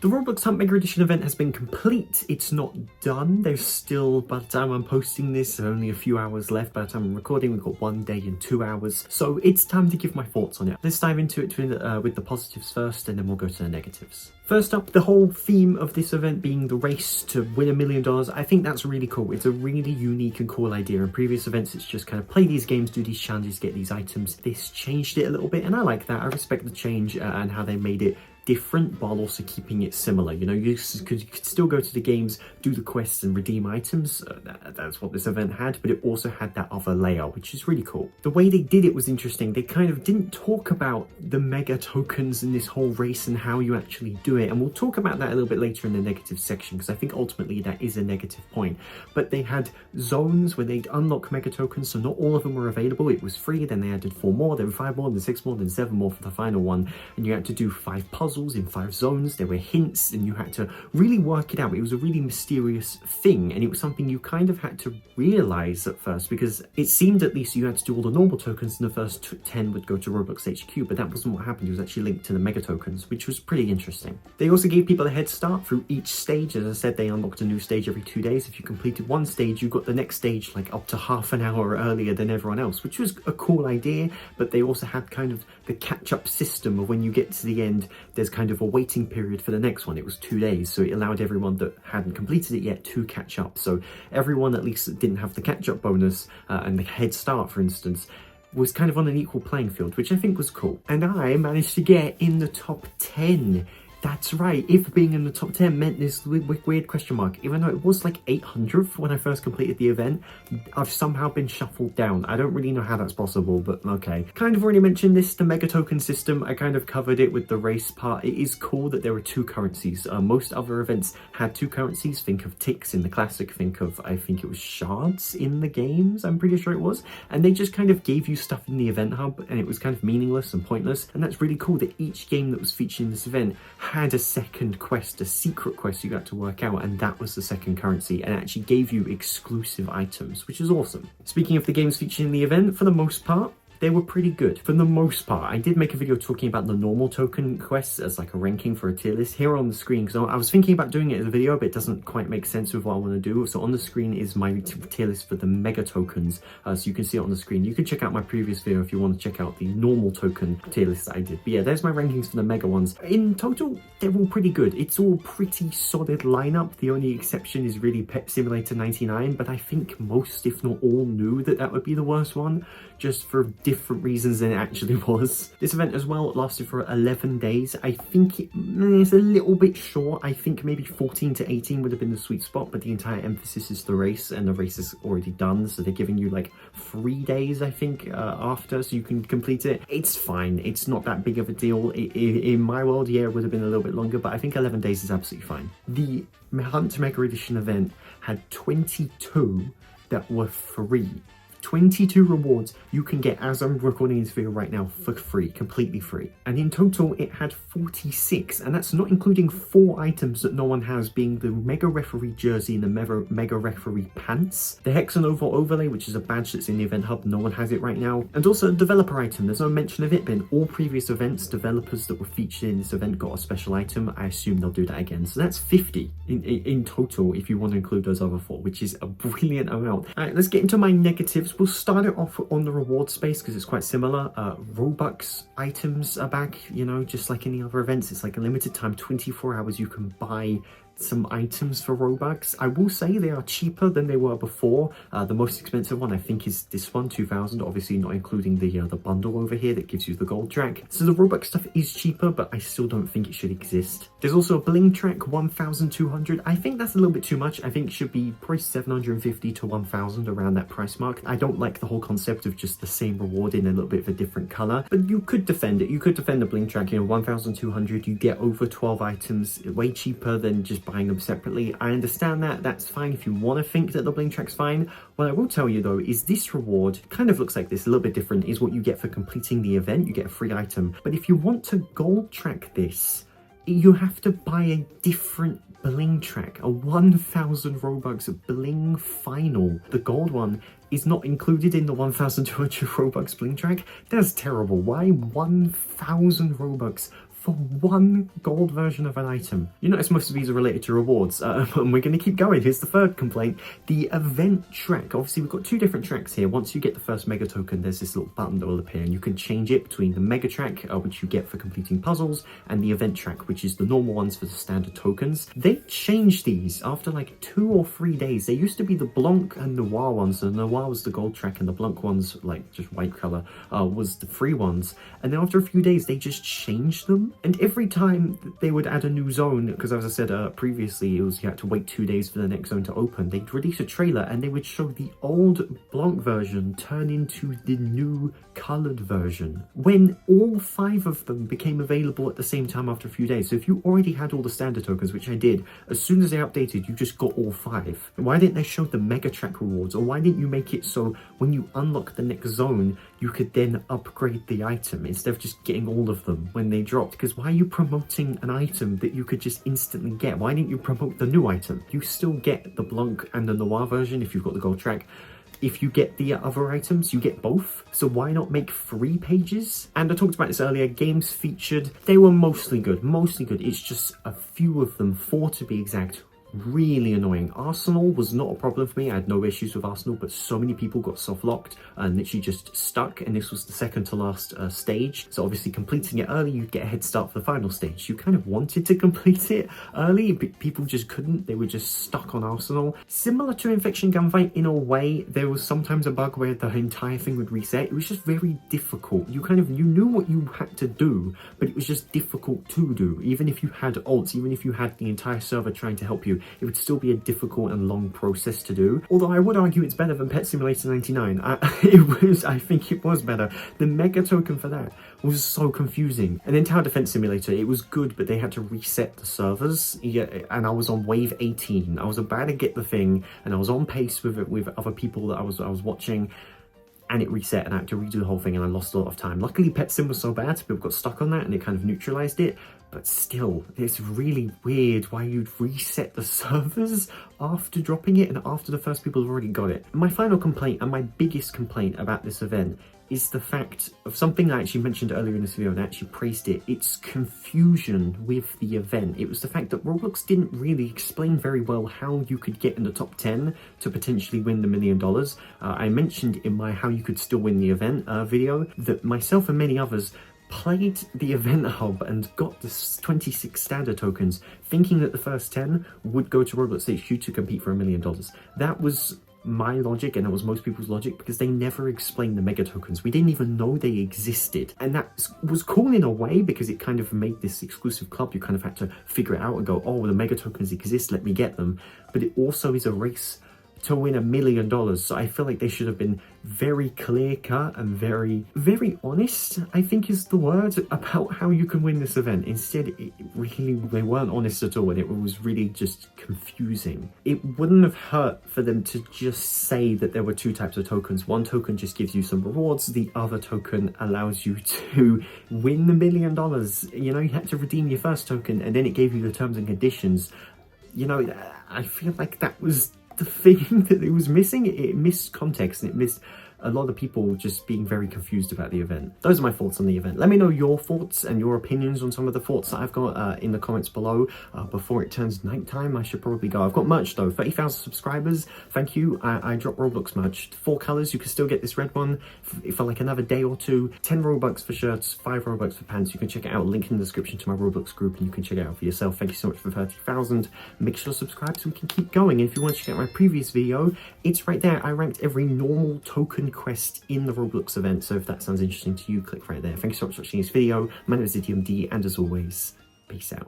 The Roblox Hunt Mega Edition event has been complete. It's not done. There's still, by the time I'm posting this, only a few hours left. By the time I'm recording, we've got 1 day and 2 hours. So it's time to give my thoughts on it. Let's dive into it with the positives first, and then we'll go to the negatives. First up, the whole theme of this event being the race to win $1 million. I think that's really cool. It's a really unique and cool idea. In previous events, it's just kind of play these games, do these challenges, get these items. This changed it a little bit, and I like that. I respect the change and how they made it different while also keeping it similar. You know, you could still go to the games, do the quests and redeem items. That's what this event had, but it also had that other layer, which is really cool. The way they did it was interesting. They kind of didn't talk about the mega tokens in this whole race and how you actually do it, and we'll talk about that a little bit later in the negative section, because I think ultimately that is a negative point. But they had zones where they'd unlock mega tokens, so not all of them were available. It was free, then they added 4 more, then 5 more, then 6 more, then 7 more for the final one, and you had to do 5 puzzles in 5 zones. There were hints and you had to really work it out. It was a really mysterious thing, and it was something you kind of had to realize at first, because it seemed at least you had to do all the normal tokens and the first 10 would go to Roblox HQ, but that wasn't what happened. It was actually linked to the mega tokens, which was pretty interesting. They also gave people a head start through each stage. As I said, they unlocked a new stage every 2 days. If you completed one stage, you got the next stage like up to half an hour earlier than everyone else, which was a cool idea. But they also had kind of the catch-up system of when you get to the end, there's kind of a waiting period for the next one. It was 2 days, so it allowed everyone that hadn't completed it yet to catch up. So everyone, at least that didn't have the catch-up bonus and the head start, for instance, was kind of on an equal playing field, which I think was cool. And I managed to get in the top 10. That's right, if being in the top 10 meant this weird question mark, even though it was like 800th when I first completed the event, I've somehow been shuffled down. I don't really know how that's possible, but okay. Kind of already mentioned this, the mega token system. I kind of covered it with the race part. It is cool that there were 2 currencies. Most other events had 2 currencies. Think of ticks in the classic, think of, I think it was shards in the games, I'm pretty sure it was. And they just kind of gave you stuff in the event hub, and it was kind of meaningless and pointless. And that's really cool that each game that was featured in this event had a second quest, a secret quest you got to work out, and that was the second currency, and it actually gave you exclusive items, which is awesome. Speaking of the games featured in the event, for the most part, they were pretty good. For the most part, I did make a video talking about the normal token quests as like a ranking for a tier list here on the screen, because I was thinking about doing it as a video, but it doesn't quite make sense with what I want to do. So on the screen is my tier list for the mega tokens, so you can see it on the screen. You can check out my previous video if you want to check out the normal token tier list that I did. But yeah, there's my rankings for the mega ones. In total, they're all pretty good. It's all pretty solid lineup. The only exception is really Pet Simulator 99, but I think most, if not all, knew that that would be the worst one, just for different reasons than it actually was. This event as well lasted for 11 days. I think it's a little bit short. I think maybe 14 to 18 would have been the sweet spot, but the entire emphasis is the race, and the race is already done, so they're giving you like 3 days, I think, after, so you can complete it. It's fine. It's not that big of a deal. In my world, yeah, it would have been a little bit longer, but I think 11 days is absolutely fine. The Hunt Mega Edition event had 22 that were free. 22 rewards you can get as I'm recording this video right now for free, completely free. And in total it had 46, and that's not including 4 items that no one has, being the Mega Referee jersey and the Mega Referee pants, the Hexanova overlay, which is a badge that's in the event hub, no one has it right now, and also a developer item. There's no mention of it, but in all previous events, developers that were featured in this event got a special item. I assume they'll do that again. So that's 50 in total if you want to include those other 4, which is a brilliant amount. Alright, let's get into my negatives. We'll start it off on the reward space because it's quite similar. Robux items are back, you know, just like any other events. It's like a limited time, 24 hours you can buy some items for Robux. I will say they are cheaper than they were before. The most expensive one I think is this one, 2,000, obviously not including the bundle over here that gives you the gold track. So the Robux stuff is cheaper, but I still don't think it should exist. There's also a bling track, 1,200. I think that's a little bit too much. I think it should be probably 750 to 1,000, around that price mark. I don't like the whole concept of just the same reward in a little bit of a different color, but you could defend it. You could defend the bling track, you know, 1,200, you get over 12 items, way cheaper than just buying them separately. I understand that. That's fine if you want to think that the bling track's fine. What I will tell you though is this reward kind of looks like this, a little bit different, is what you get for completing the event. You get a free item, but if you want to gold track this, you have to buy a different bling track, a 1,000 Robux bling final. The gold one is not included in the 1,200 Robux bling track. That's terrible. Why 1,000 Robux for one gold version of an item. You notice most of these are related to rewards, and we're going to keep going. Here's the third complaint. The event track. Obviously, we've got two different tracks here. Once you get the first mega token, there's this little button that will appear, and you can change it between the mega track, which you get for completing puzzles, and the event track, which is the normal ones for the standard tokens. They changed these after like 2 or 3 days. They used to be the Blanc and Noir ones. The Noir was the gold track, and the Blanc ones, like just white color, was the free ones. And then after a few days, they just changed them. And every time they would add a new zone, because as I said previously, you had to wait 2 days for the next zone to open, they'd release a trailer and they would show the old Blanc version turn into the new colored version, when all 5 of them became available at the same time after a few days. So if you already had all the standard tokens, which I did, as soon as they updated, you just got all 5. Why didn't they show the mega track rewards? Or why didn't you make it so when you unlock the next zone, you could then upgrade the item instead of just getting all of them when they dropped? Because why are you promoting an item that you could just instantly get? Why didn't you promote the new item? You still get the Blanc and the Noir version if you've got the gold track. If you get the other items, you get both. So why not make 3 pages? And I talked about this earlier, games featured, they were mostly good, It's just a few of them, 4 to be exact, really annoying. Arsenal was not a problem for me. I had no issues with Arsenal, but so many people got soft locked and literally just stuck, and this was the second to last stage. So obviously completing it early, you'd get a head start for the final stage. You kind of wanted to complete it early, but people just couldn't. They were just stuck on Arsenal. Similar to Infection Gunfight in a way, there was sometimes a bug where the entire thing would reset. It was just very difficult. You knew what you had to do, but it was just difficult to do. Even if you had ults, even if you had the entire server trying to help you, it would still be a difficult and long process to do. Although I would argue it's better than Pet Simulator 99. I think it was better. The mega token for that was so confusing. And then Tower Defense Simulator, it was good, but they had to reset the servers. Yeah, and I was on wave 18. I was about to get the thing, and I was on pace with other people that I was watching, and it reset, and I had to redo the whole thing, and I lost a lot of time. Luckily, Pet Sim was so bad, people got stuck on that, and it kind of neutralized it. But still, it's really weird why you'd reset the servers after dropping it and after the first people have already got it. My final complaint, and my biggest complaint about this event, is the fact of something I actually mentioned earlier in this video, and I actually praised it. It's confusion with the event. It was the fact that Roblox didn't really explain very well how you could get in the top 10 to potentially win the $1 million. I mentioned in my How You Could Still Win the Event video that myself and many others played the event hub and got the 26 standard tokens, thinking that the first 10 would go to Roblox HQ to compete for $1 million. That was my logic, and it was most people's logic, because they never explained the mega tokens. We didn't even know they existed, and that was cool in a way because it kind of made this exclusive club. You kind of had to figure it out and go, oh, the mega tokens exist, let me get them. But it also is a race to win $1 million. So I feel like they should have been very clear cut and very honest, I think is the word, about how you can win this event. Instead, they weren't honest at all, and it was really just confusing. It wouldn't have hurt for them to just say that there were 2 types of tokens. One token just gives you some rewards, the other token allows you to win the $1 million. You know, you had to redeem your first token, and then it gave you the terms and conditions. You know, I feel like that was the thing that it was missing. It missed context, and it missed a lot of people just being very confused about the event. Those are my thoughts on the event. Let me know your thoughts and your opinions on some of the thoughts that I've got in the comments below. Before it turns nighttime, I should probably go. I've got merch though, 30,000 subscribers. Thank you. I dropped Roblox merch. 4 colors. You can still get this red one for like another day or 2. 10 Robux for shirts, 5 Robux for pants. You can check it out. Link in the description to my Roblox group, and you can check it out for yourself. Thank you so much for 30,000. Make sure to subscribe so we can keep going. And if you want to check out my previous video, it's right there. I ranked every normal token quest in the Roblox event, so if that sounds interesting to you, click right there. Thank you so much for watching this video. My name is zdmd, and as always, peace out.